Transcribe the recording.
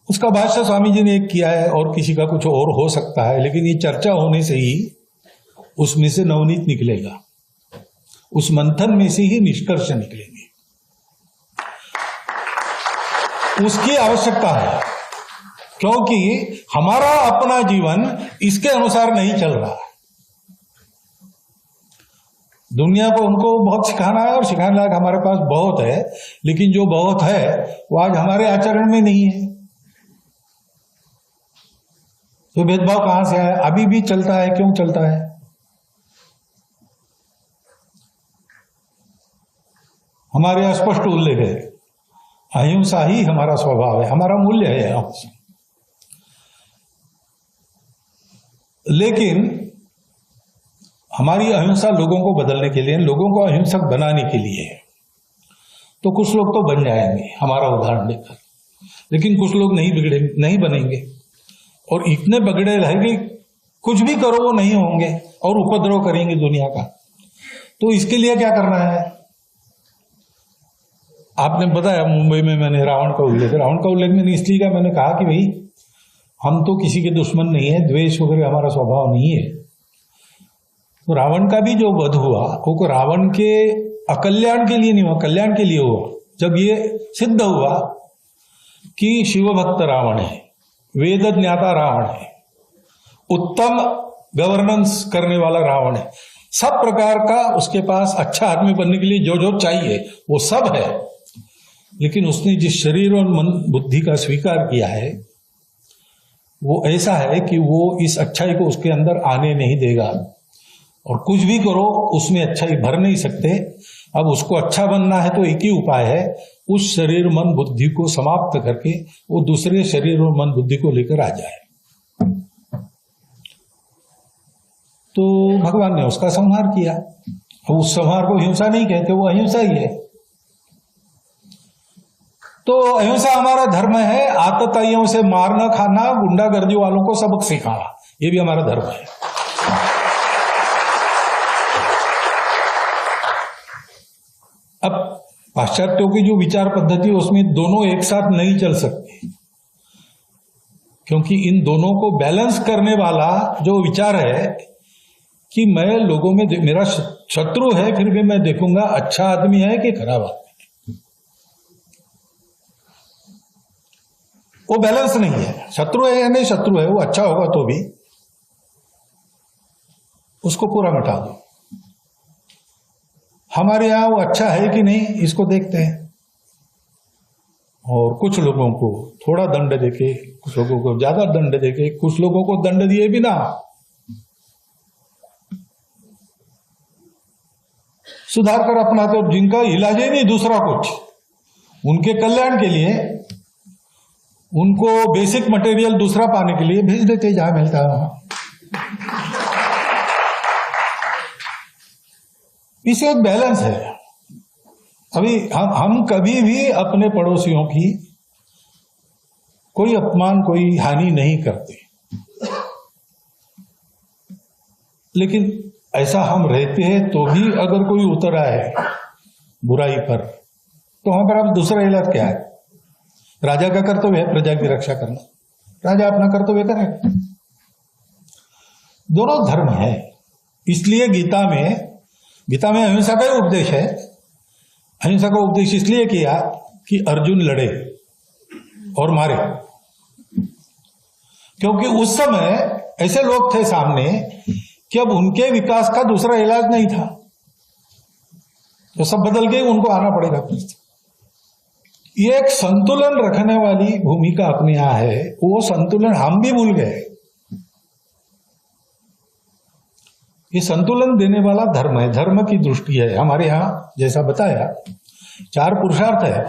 उसका भाष्य स्वामी जी ने एक किया है और किसी का कुछ और हो सकता है, लेकिन ये चर्चा होने से ही उसमें से नवनीत निकलेगा, उस मंथन में से ही निष्कर्ष निकलेंगे। उसकी आवश्यकता है, क्योंकि हमारा अपना जीवन इसके अनुसार नहीं चल रहा है। दुनिया को उनको बहुत सिखाना है और सिखाने लायक हमारे पास बहुत है, लेकिन जो बहुत है वो आज हमारे आचरण में नहीं है। तो भेदभाव कहां से आया? अभी भी चलता है। क्यों चलता है? हमारे स्पष्ट उल्लेख है, अहिंसा ही हमारा स्वभाव है, हमारा मूल्य है अहिंसा। लेकिन हमारी अहिंसा लोगों को बदलने के लिए, लोगों को अहिंसक बनाने के लिए है। तो कुछ लोग तो बन जाएंगे हमारा उदाहरण देकर, लेकिन कुछ लोग नहीं बनेंगे, और इतने बगड़े रहेंगे कुछ भी करो वो नहीं होंगे और उपद्रव करेंगे दुनिया का। तो इसके लिए क्या करना है? आपने बताया मुंबई में मैंने रावण का उल्लेख मैंने इसलिए का, मैंने कहा कि भाई हम तो किसी के दुश्मन नहीं है, द्वेष वगैरह हमारा स्वभाव नहीं है। तो रावण का भी जो वध हुआ वो रावण के अकल्याण के लिए नहीं हुआ, कल्याण के लिए हुआ। जब ये सिद्ध हुआ कि शिव भक्त रावण है, वेद ज्ञाता रावण है, उत्तम गवर्नेंस करने वाला रावण है, सब प्रकार का उसके पास अच्छा आदमी बनने के लिए जो जो चाहिए वो सब है, लेकिन उसने जिस शरीर और मन बुद्धि का स्वीकार किया है वो ऐसा है कि वो इस अच्छाई को उसके अंदर आने नहीं देगा, और कुछ भी करो उसमें अच्छाई भर नहीं सकते। अब उसको अच्छा बनना है तो एक ही उपाय है, उस शरीर मन बुद्धि को समाप्त करके वो दूसरे शरीर और मन बुद्धि को लेकर आ जाए। तो भगवान ने उसका संहार किया। अब उस संहार को हिंसा नहीं कहते, वो अहिंसा ही है। तो अहिंसा हमारा धर्म है। आतताइयों से मारना खाना, गुंडागर्दी वालों को सबक सिखाना, ये भी हमारा धर्म है। अब पाश्चात्यों की जो विचार पद्धति है उसमें दोनों एक साथ नहीं चल सकते, क्योंकि इन दोनों को बैलेंस करने वाला जो विचार है कि मैं लोगों में, मेरा शत्रु है फिर भी मैं देखूंगा अच्छा आदमी है कि खराब आदमी है, वो बैलेंस नहीं है। शत्रु है या नहीं शत्रु है, वो अच्छा होगा तो भी उसको पूरा मिटा दो। हमारे यहां वो अच्छा है कि नहीं इसको देखते हैं, और कुछ लोगों को थोड़ा दंड देके, कुछ लोगों को ज्यादा दंड देके, कुछ लोगों को दंड दिए बिना सुधार कर अपना, तो जिनका इलाज ही नहीं दूसरा कुछ, उनके कल्याण के लिए उनको बेसिक मटेरियल दूसरा पाने के लिए भेज देते जहां मिलता है वहां। इसे एक बैलेंस है। अभी हम कभी भी अपने पड़ोसियों की कोई अपमान, कोई हानि नहीं करते, लेकिन ऐसा हम रहते हैं तो भी अगर कोई उतर आए बुराई पर, तो वहां पर अब दूसरा इलाज क्या है? राजा का कर्तव्य है प्रजा की रक्षा करना, राजा अपना कर्तव्य करे। दोनों धर्म है। इसलिए गीता में अहिंसा का ही उपदेश है। अहिंसा का उपदेश इसलिए किया कि अर्जुन लड़े और मारे, क्योंकि उस समय ऐसे लोग थे सामने कि अब उनके विकास का दूसरा इलाज नहीं था, तो सब बदल के उनको आना पड़ेगा। ये एक संतुलन रखने वाली भूमिका अपने यहां है, वो संतुलन हम भी भूल गए। ये संतुलन देने वाला धर्म है, धर्म की दृष्टि है। हमारे यहां जैसा बताया 4 पुरुषार्थ है,